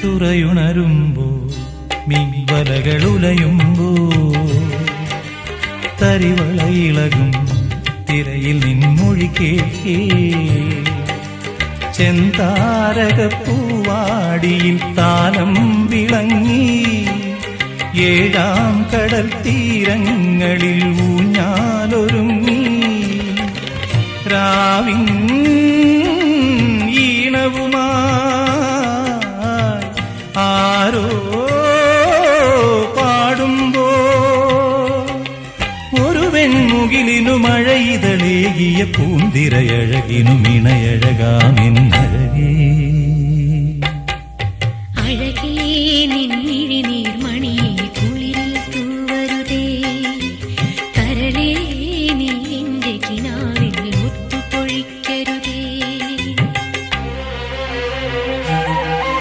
തുറയുണരുമ്പോ മീൻവലകളുലയുമ്പോ തരിവളയിളകും തിരയിൽ നിൻമൊഴി കേൾക്കേ ചെന്താരകപ്പൂവാടിയിൽ താലം വിളങ്ങി ഏഴാം കടൽ തീരങ്ങളിൽ ഊഞ്ഞാലൊരുങ്ങി രാവിൻ ഈണവുമായി ആരോ പാടുമ്പോ ഒരു വെൺമുകിലിനു മഴയിതളേകിയ പൂന്തിരയഴകിനു മിണയഴകാമെന്നഴ